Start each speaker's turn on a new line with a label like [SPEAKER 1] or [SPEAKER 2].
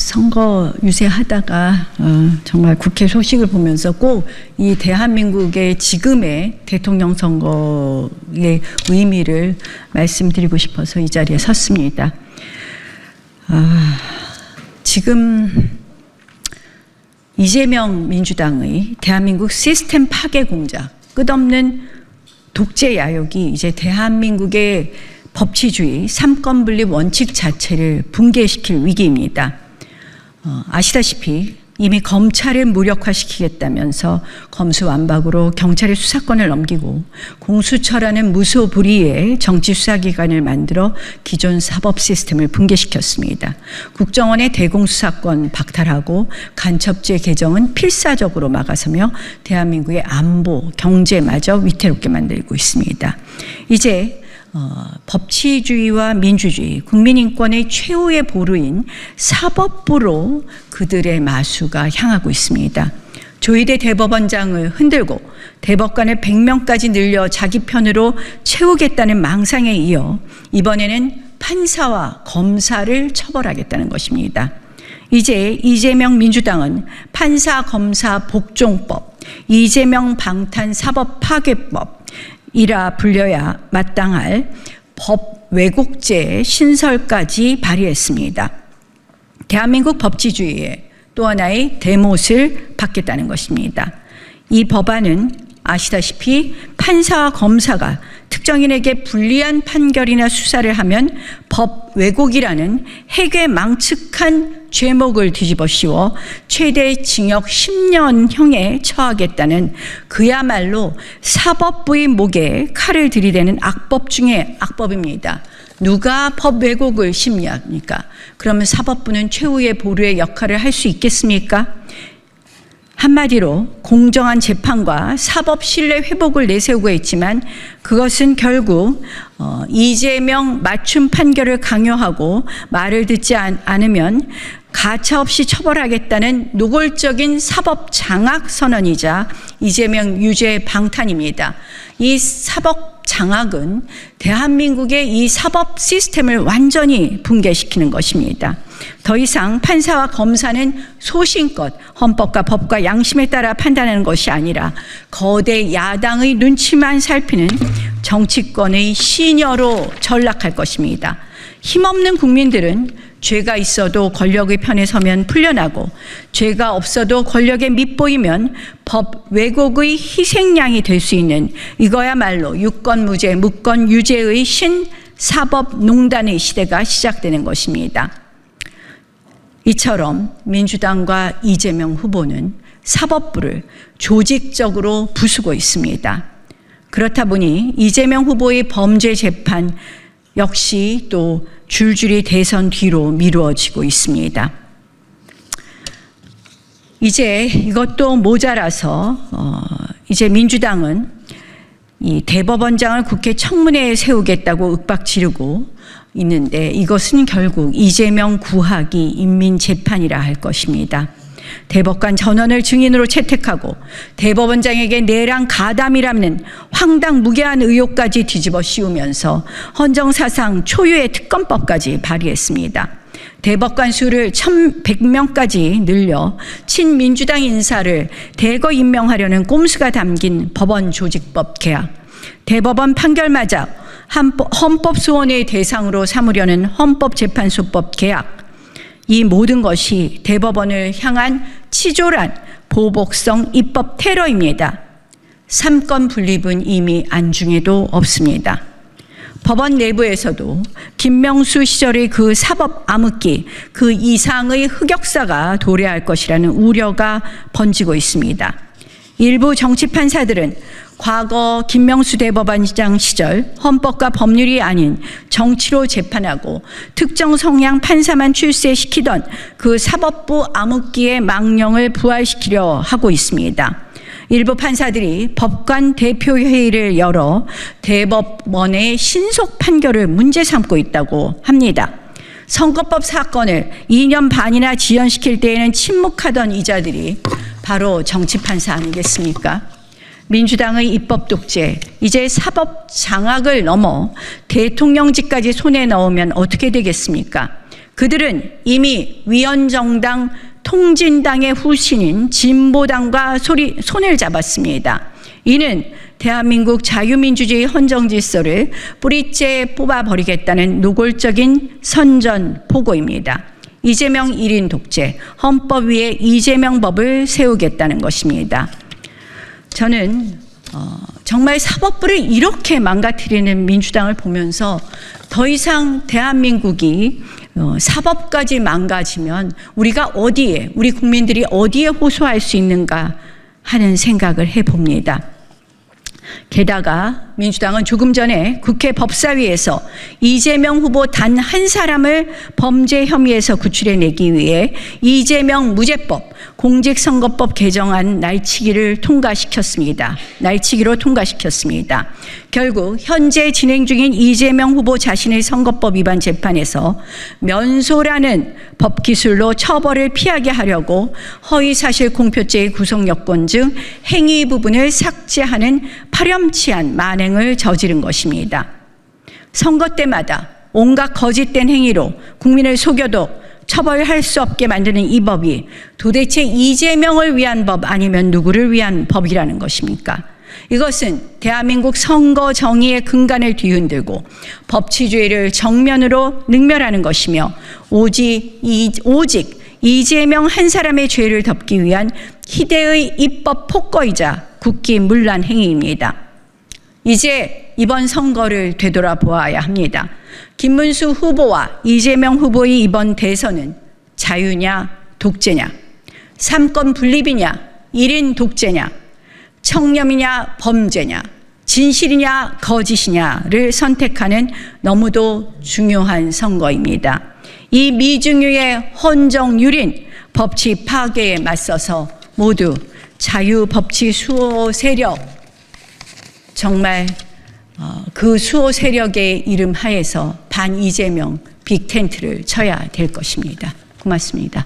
[SPEAKER 1] 선거 유세하다가 정말 국회 소식을 보면서 꼭 이 대한민국의 지금의 대통령 선거의 의미를 말씀드리고 싶어서 이 자리에 섰습니다. 지금 이재명 민주당의 대한민국 시스템 파괴 공작, 끝없는 독재 야욕이 이제 대한민국의 법치주의, 삼권 분립 원칙 자체를 붕괴시킬 위기입니다. 아시다시피 이미 검찰을 무력화시키겠다면서 검수완박으로 경찰의 수사권을 넘기고 공수처라는 무소불위의 정치 수사기관을 만들어 기존 사법 시스템을 붕괴시켰습니다. 국정원의 대공수사권 박탈하고 간첩죄 개정은 필사적으로 막아서며 대한민국의 안보, 경제마저 위태롭게 만들고 있습니다. 이제 법치주의와 민주주의, 국민인권의 최후의 보루인 사법부로 그들의 마수가 향하고 있습니다. 조희대 대법원장을 흔들고 대법관을 100명까지 늘려 자기 편으로 채우겠다는 망상에 이어 이번에는 판사와 검사를 처벌하겠다는 것입니다. 이제 이재명 민주당은 판사, 검사 복종법, 이재명 방탄 사법 파괴법, 이라 불려야 마땅할 법 왜곡죄 신설까지 발의했습니다. 대한민국 법치주의의 또 하나의 대못을 받겠다는 것입니다. 이 법안은 아시다시피 판사와 검사가 특정인에게 불리한 판결이나 수사를 하면 법 왜곡이라는 해괴망측한 죄목을 뒤집어 씌워 최대 징역 10년형에 처하겠다는 그야말로 사법부의 목에 칼을 들이대는 악법 중에 악법입니다. 누가 법 왜곡을 심리합니까? 그러면 사법부는 최후의 보루의 역할을 할 수 있겠습니까? 한마디로 공정한 재판과 사법 신뢰 회복을 내세우고 있지만 그것은 결국 이재명 맞춤 판결을 강요하고 말을 듣지 않으면 가차없이 처벌하겠다는 노골적인 사법 장악 선언이자 이재명 유죄 방탄입니다. 이 사법 장악은 대한민국의 이 사법 시스템을 완전히 붕괴시키는 것입니다. 더 이상 판사와 검사는 소신껏 헌법과 법과 양심에 따라 판단하는 것이 아니라 거대 야당의 눈치만 살피는 정치권의 시녀로 전락할 것입니다. 힘없는 국민들은 죄가 있어도 권력의 편에 서면 풀려나고 죄가 없어도 권력에 밑보이면 법 왜곡의 희생양이 될 수 있는 이거야말로 유권무죄, 무권유죄의 신사법농단의 시대가 시작되는 것입니다. 이처럼 민주당과 이재명 후보는 사법부를 조직적으로 부수고 있습니다. 그렇다 보니 이재명 후보의 범죄 재판 역시 또 줄줄이 대선 뒤로 미루어지고 있습니다. 이제 이것도 모자라서 이제 민주당은 이 대법원장을 국회 청문회에 세우겠다고 윽박 지르고 있는데 이것은 결국 이재명 구하기 인민재판이라 할 것입니다. 대법관 전원을 증인으로 채택하고 대법원장에게 내랑 가담이라는 황당무계한 의혹까지 뒤집어 씌우면서 헌정사상 초유의 특검법까지 발의했습니다. 대법관 수를 1,100명까지 늘려 친민주당 인사를 대거 임명하려는 꼼수가 담긴 법원 조직법 개혁, 대법원 판결마저 헌법소원의 대상으로 삼으려는 헌법재판소법 개혁, 이 모든 것이 대법원을 향한 치졸한 보복성 입법 테러입니다. 삼권 분립은 이미 안중에도 없습니다. 법원 내부에서도 김명수 시절의 그 사법 암흑기, 그 이상의 흑역사가 도래할 것이라는 우려가 번지고 있습니다. 일부 정치판사들은 과거 김명수 대법원장 시절 헌법과 법률이 아닌 정치로 재판하고 특정 성향 판사만 출세시키던 그 사법부 암흑기의 망령을 부활시키려 하고 있습니다. 일부 판사들이 법관 대표회의를 열어 대법원의 신속 판결을 문제 삼고 있다고 합니다. 선거법 사건을 2년 반이나 지연시킬 때에는 침묵하던 이자들이 바로 정치판사 아니겠습니까? 민주당의 입법 독재, 이제 사법 장악을 넘어 대통령직까지 손에 넣으면 어떻게 되겠습니까? 그들은 이미 위원정당 통진당의 후신인 진보당과 손을 잡았습니다. 이는 대한민국 자유민주주의 헌정질서를 뿌리째 뽑아버리겠다는 노골적인 선전포고입니다. 이재명 1인 독재, 헌법 위에 이재명법을 세우겠다는 것입니다. 저는 정말 사법부를 이렇게 망가뜨리는 민주당을 보면서 더 이상 대한민국이 사법까지 망가지면 우리가 어디에, 우리 국민들이 어디에 호소할 수 있는가 하는 생각을 해봅니다. 게다가 민주당은 조금 전에 국회 법사위에서 이재명 후보 단 한 사람을 범죄 혐의에서 구출해내기 위해 이재명 무죄법, 공직선거법 개정안 날치기로 통과시켰습니다. 결국 현재 진행 중인 이재명 후보 자신의 선거법 위반 재판에서 면소라는 법기술로 처벌을 피하게 하려고 허위사실 공표죄의 구속요건 중 행위 부분을 삭제하는 파렴치한 만행을 저지른 것입니다. 선거 때마다 온갖 거짓된 행위로 국민을 속여도 처벌할 수 없게 만드는 이 법이 도대체 이재명을 위한 법 아니면 누구를 위한 법이라는 것입니까? 이것은 대한민국 선거 정의의 근간을 뒤흔들고 법치주의를 정면으로 능멸하는 것이며 오직 이재명 한 사람의 죄를 덮기 위한 희대의 입법 폭거이자 국기문란 행위입니다. 이제 이번 선거를 되돌아보아야 합니다. 김문수 후보와 이재명 후보의 이번 대선은 자유냐 독재냐, 삼권 분립이냐 1인 독재냐, 청렴이냐 범죄냐, 진실이냐 거짓이냐를 선택하는 너무도 중요한 선거입니다. 이 미중유의 헌정유린 법치 파괴에 맞서서 모두 자유법치 수호 세력, 정말 그 수호 세력의 이름 하에서 반 이재명 빅텐트를 쳐야 될 것입니다. 고맙습니다.